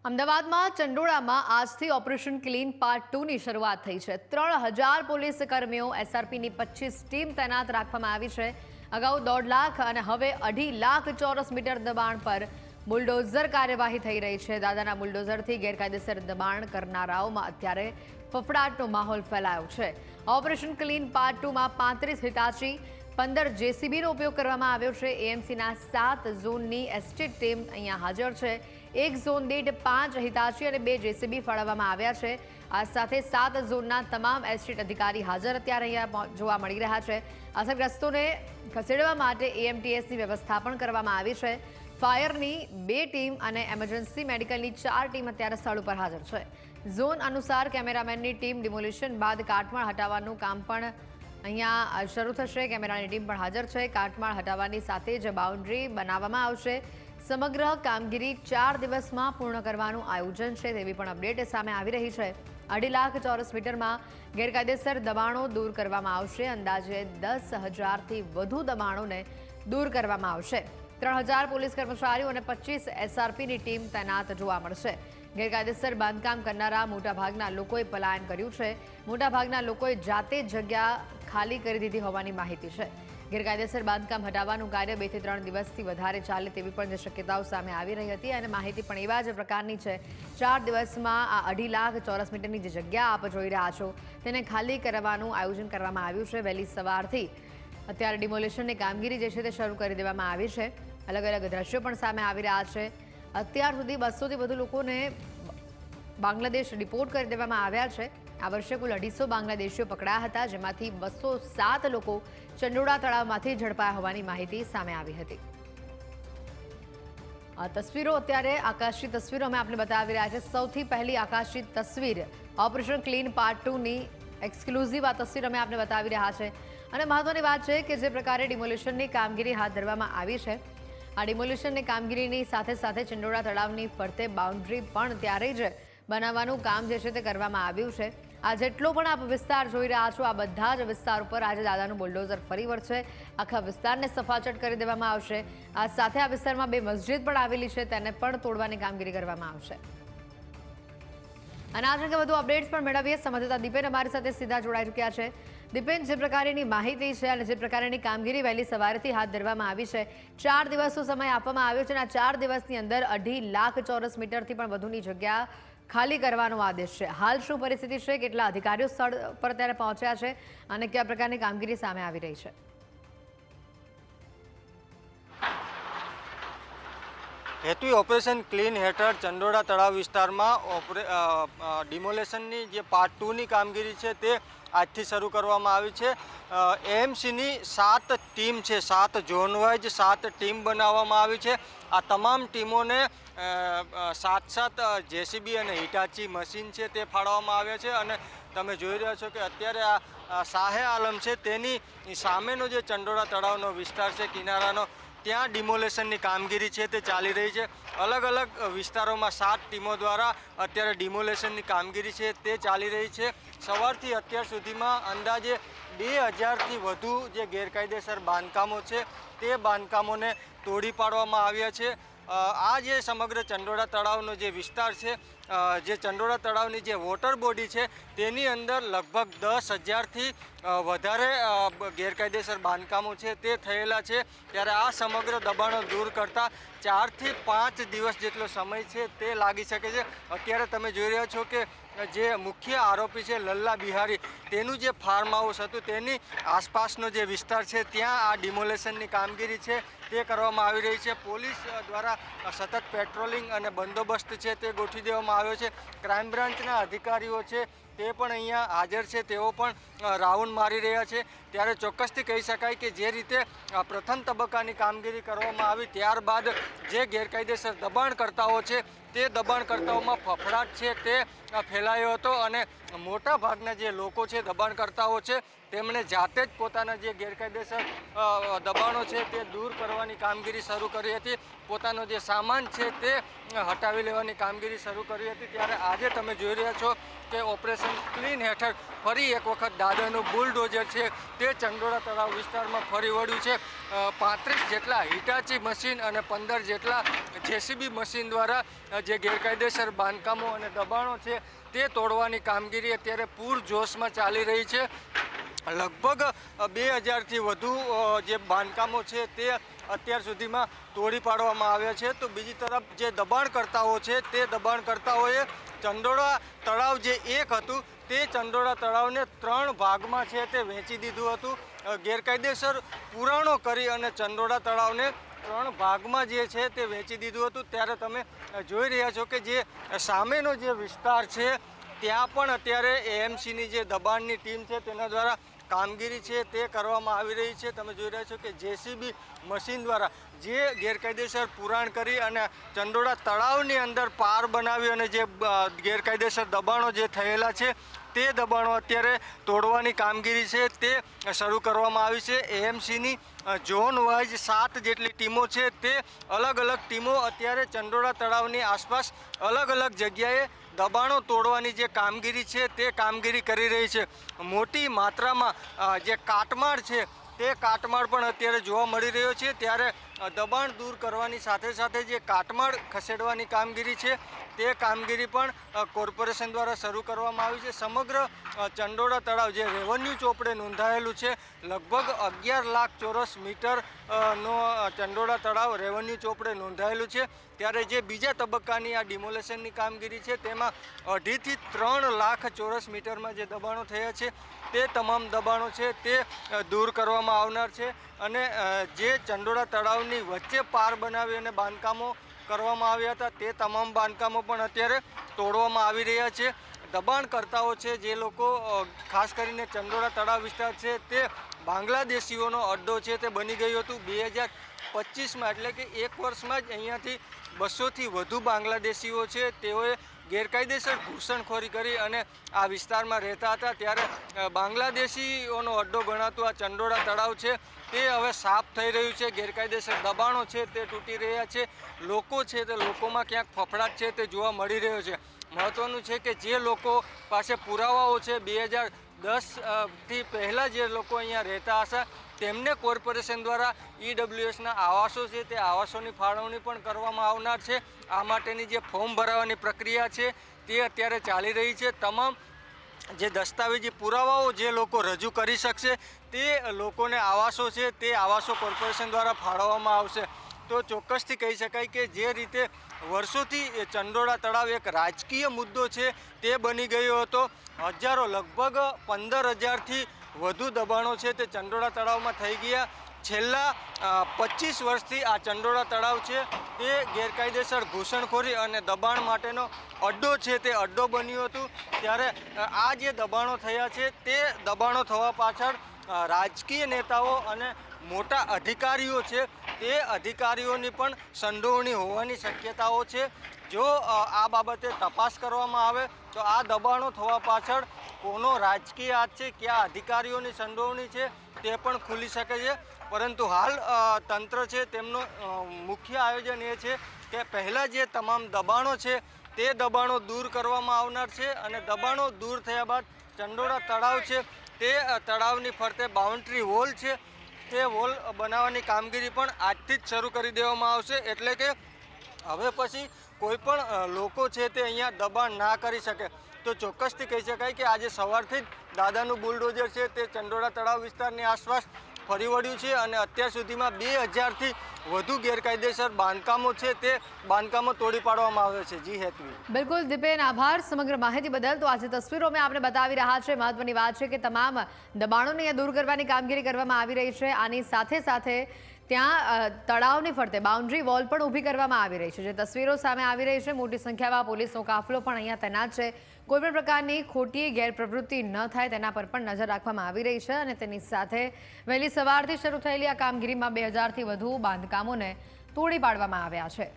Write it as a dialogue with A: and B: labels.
A: અમદાવાદમાં ચંડોળામાં આજથી operation clean part 2 ની શરૂઆત થઈ છે। 3000 પોલીસ કર્મીઓ એસઆરપીની 25 ટીમ તૈનાત રાખવામાં આવી છે। અગાઉ 1.5 લાખ અને હવે 2.5 લાખ ચોરસ મીટર દબાણ પર બુલડોઝર કાર્યવાહી થઈ રહી છે। દાદાના બુલડોઝરથી ગેરકાયદેસર દબાણ કરનારાઓમાં અત્યારે ફફડાટનો માહોલ ફેલાયો છે। ઓપરેશન ક્લીન પાર્ટ 2 માં 35 હિટાચી 15 જેસીબીનો ઉપયોગ કરવામાં આવ્યો છે। એએમસીના 7 ઝોનની એસટી ટીમ અહીંયા હાજર છે। એક ઝોન દીઠ 5 હિટાચી અને 2 જેસીબી ફાળવવામાં આવ્યા છે। આ સાથે 7 ઝોનના તમામ એસટી અધિકારી હાજર અત્યારે અહીંયા જોવા મળી રહ્યા છે। અસરગ્રસ્તોને ખસેડવા માટે એએમટીએસની વ્યવસ્થા પણ કરવામાં આવી છે। ફાયરની 2 ટીમ અને એમરજન્સી મેડિકલની 4 ટીમ અત્યારે સ્થળ ઉપર હાજર છે। ઝોન અનુસાર કેમેરામેનની ટીમ ડિમોલિશન બાદ કાટમાળ હટાવવાનું કામ પણ અહીંયા શરૂ થશે। કેમેરાની ટીમ પણ હાજર છે। કાટમાળ હટાવવાની સાથે જ બાઉન્ડ્રી બનાવવામાં આવશે। સમગ્ર કામગીરી 4 દિવસમાં પૂર્ણ કરવાનું આયોજન છે તેવી પણ અપડેટ સામે આવી રહી છે। 2.5 લાખ ચોરસ મીટરમાં ગેરકાયદેસર દબાણો દૂર કરવામાં આવશે। અંદાજે 10,000થી વધુ દબાણોને દૂર કરવામાં આવશે। 3000 પોલીસ કર્મચારીઓ અને 25 એસઆરપીની ટીમ તૈનાત જોવા મળશે। ગેરકાયદેસર બાંધકામ કરનારા મોટાભાગના લોકોએ પલાયન કર્યું છે। મોટાભાગના લોકોએ જાતે જગ્યા ખાલી કરી દીધી હોવાની માહિતી છે। ગેરકાયદેસર બાંધકામ હટાવવાનું કાર્ય 2 થી 3 દિવસથી વધારે ચાલે તેવી પણ શક્યતાઓ સામે આવી રહી હતી અને માહિતી પણ એવા જ પ્રકારની છે। 4 દિવસમાં આ 2.5 લાખ ચોરસ મીટરની જે જગ્યા આપ જોઈ રહ્યા છો તેને ખાલી કરવાનું આયોજન કરવામાં આવ્યું છે। વહેલી સવારથી અત્યારે ડિમોલિશનની કામગીરી જે છે તે શરૂ કરી દેવામાં આવી છે। અલગ અલગ દ્રશ્યો પણ સામે આવી રહ્યા છે। અત્યાર સુધી 200થી વધુ લોકોને બાંગ્લાદેશ ડિપોર્ટ કરી દેવામાં આવ્યા છે। આ વર્ષે કુલ 250 બાંગ્લાદેશીઓ પકડાયા હતા, જેમાંથી 207 લોકો ચંડોળા તળાવમાંથી ઝડપાયા હોવાની માહિતી સામે આવી હતી। આ તસવીરો અત્યારે આકાશી તસવીરો અમે આપને બતાવી રહ્યા છે। સૌથી પહેલી આકાશી તસવીર ઓપરેશન ક્લીન પાર્ટ 2 ની એક્સક્લુઝિવ આ તસવીર અમે આપને બતાવી રહ્યા છે અને મહત્વની વાત છે કે જે પ્રકારે ડિમોલિશનની કામગીરી હાથ ધરવામાં આવી છે, આ ડિમોલિશનની કામગીરીની સાથે સાથે ચંડોળા તળાવની ફરતે બાઉન્ડ્રી પણ ત્યારે જ બનાવવાનું કામ જે છે તે કરવામાં આવ્યું છે। આ જેટલો પણ આપ વિસ્તાર જોઈ રહ્યા છો, આ બધા જ વિસ્તાર ઉપર આજે દાદાનું બુલડોઝર ફરી વળશે। આખા વિસ્તારને સફાચટ કરી દેવામાં આવશે। આ સાથે આ વિસ્તારમાં 2 મસ્જિદ પણ આવેલી છે, તેને પણ તોડવાની કામગીરી કરવામાં આવશે। અને આ અંગે વધુ અપડેટ્સ પણ મેળવીએ। સંવાદદાતા દીપેન અમારી સાથે સીધા જોડાઈ ચૂક્યા છે। દીપેન, જે પ્રકારની માહિતી છે અને જે પ્રકારની કામગીરી વહેલી સવારથી હાથ ધરવામાં આવી છે, 4 દિવસનો સમય આપવામાં આવ્યો છે અને આ 4 દિવસની અંદર 2.5 લાખ ચોરસ મીટરથી પણ વધુની જગ્યા ખાલી કરવાનો આદેશ છે। હાલ શું પરિસ્થિતિ છે, કેટલા અધિકારીઓ સ્થળ પર ત્યારે પહોંચ્યા છે અને કયા પ્રકારની કામગીરી સામે આવી રહી છે?
B: હેતુ ઓપરેશન ક્લીન હેઠળ ચંડોળા તળાવ વિસ્તારમાં ડિમોલેશનની જે પાર્ટ 2ની કામગીરી છે તે આજથી શરૂ કરવામાં આવી છે। એએમસીની 7 ટીમ છે, 7 ઝોન વાઇઝ 7 ટીમ બનાવવામાં આવી છે। આ તમામ ટીમોને 7 જેસીબી અને હિટાચી મશીન છે તે ફાળવવામાં આવ્યા છે અને તમે જોઈ રહ્યા છો કે અત્યારે આ શાહે આલમ છે તેની સામેનો જે ચંડોળા તળાવનો વિસ્તાર છે કિનારાનો, ત્યાં ડિમોલેશનની કામગીરી છે તે ચાલી રહી છે। અલગ અલગ વિસ્તારોમાં 7 ટીમો દ્વારા અત્યારે ડિમોલેશનની કામગીરી છે તે ચાલી રહી છે। સવારથી અત્યાર સુધીમાં અંદાજે 2000થી વધુ જે ગેરકાયદેસર બાંધકામો છે તે બાંધકામોને તોડી પાડવામાં આવ્યા છે। આ જે સમગ્ર ચંડોળા તળાવનો જે વિસ્તાર છે, જે ચંડોળા તળાવની જે વોટર બોડી છે તેની અંદર લગભગ 10,000થી વધારે ગેરકાયદેસર બાંધકામો છે તે થયેલા છે। ત્યારે આ સમગ્ર દબાણો દૂર કરતાં 4 થી 5 દિવસ જેટલો સમય છે તે લાગી શકે છે। અત્યારે તમે જોઈ રહ્યા છો કે જે મુખ્ય આરોપી છે લલ્લા બિહારી, તેનું જે ફાર્મ હાઉસ હતું તેની આસપાસનો જે વિસ્તાર છે ત્યાં આ ડિમોલેશનની કામગીરી છે તે કરવામાં આવી રહી છે। પોલીસ દ્વારા સતત પેટ્રોલિંગ અને બંદોબસ્ત છે તે ગોઠવી દેવામાં આવ્યો છે। ક્રાઇમ બ્રાન્ચના અધિકારીઓ છે તે પણ અહીંયા હાજર છે, તેઓ પણ રાઉન્ડ મારી રહ્યા છે। ત્યારે ચોક્કસથી કહી શકાય કે જે રીતે પ્રથમ તબક્કાની કામગીરી કરવામાં આવી ત્યારબાદ જે ગેરકાયદેસર દબાણકર્તાઓ છે તે દબાણકર્તાઓમાં ફફડાટ છે તે ફેલાયો હતો અને મોટા ભાગના જે લોકો છે દબાણકર્તાઓ છે તેમણે જાતે જ પોતાના જે ગેરકાયદેસર દબાણો છે તે દૂર કરવાની કામગીરી શરૂ કરી હતી। પોતાનો જે સામાન છે તે હટાવી લેવાની કામગીરી શરૂ કરી હતી। ત્યારે આજે તમે જોઈ રહ્યા છો કે ઓપરેશન ક્લીન હેઠળ ફરી એક વખત દાદાનું બુલડોઝર છે તે ચંડોળા તળાવ વિસ્તારમાં ફરી વળ્યું છે। 35 જેટલા હિટાચી મશીન અને 15 જેટલા જેસીબી મશીન દ્વારા જે ગેરકાયદેસર બાંધકામો અને દબાણો છે તે તોડવાની કામગીરી અત્યારે પૂરજોશમાં ચાલી રહી છે. લગભગ 2000થી વધુ જે બાંધકામો છે તે અત્યાર સુધીમાં તોડી પાડવામાં આવ્યા છે. તો બીજી તરફ જે દબાણકર્તાઓ છે તે દબાણકર્તાઓએ ચંડોળા તળાવ જે એક હતું તે ચંડોળા તળાવને 3 ભાગમાં છે તે વેચી દીધું હતું. ગેરકાયદેસર પુરાણો કરી અને ચંડોળા તળાવને 3 ભાગમાં જે છે તે વેચી દીધું હતું. ત્યારે તમે જોઈ રહ્યા છો કે જે સામેનો જે વિસ્તાર છે ત્યાં પણ અત્યારે એએમસીની જે દબાણની ટીમ છે તેના દ્વારા કામગીરી છે તે કરવામાં આવી રહી છે. તમે જોઈ રહ્યા છો કે જેસીબી મશીન દ્વારા જે ગેરકાયદેસર પુરાણ કરી અને ચંડોળા તળાવની અંદર પાર બનાવી અને જે ગેરકાયદેસર દબાણો જે થયેલા છે તે દબાણો અત્યારે તોડવાની કામગીરી છે તે શરૂ કરવામાં આવી છે. એએમસીની ઝોન વાઇઝ 7 જેટલી ટીમો છે તે અલગ અલગ ટીમો અત્યારે ચંડોળા તળાવની આસપાસ અલગ અલગ જગ્યાએ દબાણો તોડવાની જે કામગીરી છે તે કામગીરી કરી રહી છે. મોટી માત્રામાં જે કાટમાળ છે તે કાટમાળ પણ અત્યારે જોવા મળી રહ્યો છે. ત્યારે દબાણ દૂર કરવાની સાથે સાથે જે કાટમાળ ખસેડવાની કામગીરી છે તે કામગીરી પણ કોર્પોરેશન દ્વારા શરૂ કરવામાં આવી છે. સમગ્ર ચંડોળા તળાવ જે રેવન્યુ ચોપડે નોંધાયેલું છે લગભગ 11 લાખ ચોરસ મીટર નો ચંડોળા તળાવ રેવન્યુ ચોપડે નોંધાયેલું છે. ત્યારે જે બીજા તબક્કાની આ ડિમોલેશનની કામગીરી છે તેમાં 2.5 થી 3 લાખ ચોરસ મીટરમાં જે દબાણો થયા છે તે તમામ દબાણો છે તે દૂર કરવામાં આવનાર છે. અને જે ચંડોળા તળાવની વચ્ચે પાર બનાવી અને બાંધકામો કરવામાં આવ્યા હતા તે તમામ બાંધકામો પણ અત્યારે તોડવામાં આવી રહ્યા છે. દબાણકર્તાઓ છે જે લોકો ખાસ કરીને ચંડોળા તળાવ વિસ્તાર છે તે બાંગ્લાદેશીઓનો અડ્ડો છે તે બની ગયું હતું. 2025માં એટલે કે 1 વર્ષમાં જ અહીંયાથી 200થી વધુ બાંગ્લાદેશીઓ છે તેઓએ ગેરકાયદેસર ઘૂસણખોરી કરી અને આ વિસ્તારમાં રહેતા હતા. ત્યારે બાંગ્લાદેશીઓનો અડ્ડો ગણાતું આ ચંડોળા તળાવ છે તે હવે સાફ થઈ રહ્યું છે. ગેરકાયદેસર દબાણો છે તે તૂટી રહ્યા છે. લોકો છે તે લોકોમાં ક્યાંક ફફડાટ છે તે જોવા મળી રહ્યો છે. મહત્વનું છે કે જે લોકો પાસે પુરાવાઓ છે 2010થી પહેલાં જે લોકો અહીંયા રહેતા હશે તેમને કોર્પોરેશન દ્વારા ઈડબ્લ્યુએસના આવાસો છે તે આવાસોની ફાળવણી પણ કરવામાં આવનાર છે. આ માટેની જે ફોર્મ ભરાવાની પ્રક્રિયા છે તે અત્યારે ચાલી રહી છે. તમામ જે દસ્તાવેજી પુરાવાઓ જે લોકો રજૂ કરી શકશે તે લોકોને આવાસો છે તે આવાસો કોર્પોરેશન દ્વારા ફાળવવામાં આવશે. તો ચોક્કસથી કહી શકાય કે જે રીતે વર્ષોથી ચંડોળા તળાવ એક રાજકીય મુદ્દો છે તે બની ગયો હતો. હજારો લગભગ 15,000થી વધુ દબાણો છે તે ચંડોળા તળાવમાં થઈ ગયા. છેલ્લા 25 વર્ષથી આ ચંડોળા તળાવ છે તે ગેરકાયદેસર ઘૂસણખોરી અને દબાણ માટેનો અડ્ડો છે તે અડ્ડો બન્યું હતું. ત્યારે આ જે દબાણો થયા છે તે દબાણો થવા પાછળ રાજકીય નેતાઓ અને મોટા અધિકારીઓ છે તે અધિકારીઓની પણ સંડોવણી હોવાની શક્યતાઓ છે. જો આ બાબતે તપાસ કરવામાં આવે તો આ દબાણો થવા પાછળ કોનો રાજકીય હાથ છે, કયા અધિકારીઓની સંડોવણી છે તે પણ ખુલી શકે છે. પરંતુ હાલ તંત્ર છે તેમનું મુખ્ય આયોજન એ છે કે પહેલાં જે તમામ દબાણો છે તે દબાણો દૂર કરવામાં આવનાર છે. અને દબાણો દૂર થયા બાદ ચંડોળા તળાવ છે તે તળાવની ફરતે બાઉન્ડ્રી વોલ છે તે વોલ બનાવવાની કામગીરી પણ આજથી જ શરૂ કરી દેવામાં આવશે. એટલે કે હવે પછી કોઈ પણ લોકો છે તે અહીંયા દબાણ ના કરી શકે. તો ચોક્કસથી કહી શકાય કે આજે સવારથી જ દાદાનું બુલડોઝર છે તે ચંડોળા તળાવ વિસ્તારની આસપાસ ફરી વળ્યું છે. અને અત્યાર સુધીમાં 2000થી વધુ ગેરકાયદેસર બાંધકામો છે તે બાંધકામો તોડી પાડવામાં આવે છે. જી હેતવી.
A: બિલકુલ દીપેન, આભાર સમગ્ર માહિતી બદલ. તો આજે તસવીરો મેં આપણે બતાવી રહ્યા છે. મહત્વની વાત છે કે તમામ દબાણોને દૂર કરવાની કામગીરી કરવામાં આવી રહી છે. આની સાથે સાથે ત્યાં તળાવની ફરતે બાઉન્ડ્રી વોલ પણ ઊભી કરવામાં આવી રહી છે. જે તસવીરો સામે આવી રહી છે, મોટી સંખ્યામાં પોલીસનો કાફલો પણ અહીંયા તૈનાત છે. કોઈપણ પ્રકારની ખોટી ગેરપ્રવૃત્તિ ન થાય તેના પર પણ નજર રાખવામાં આવી રહી છે. અને તેની સાથે વહેલી સવારથી શરૂ થયેલી આ કામગીરીમાં 2000થી વધુ બાંધકામોને તોડી પાડવામાં આવ્યા છે.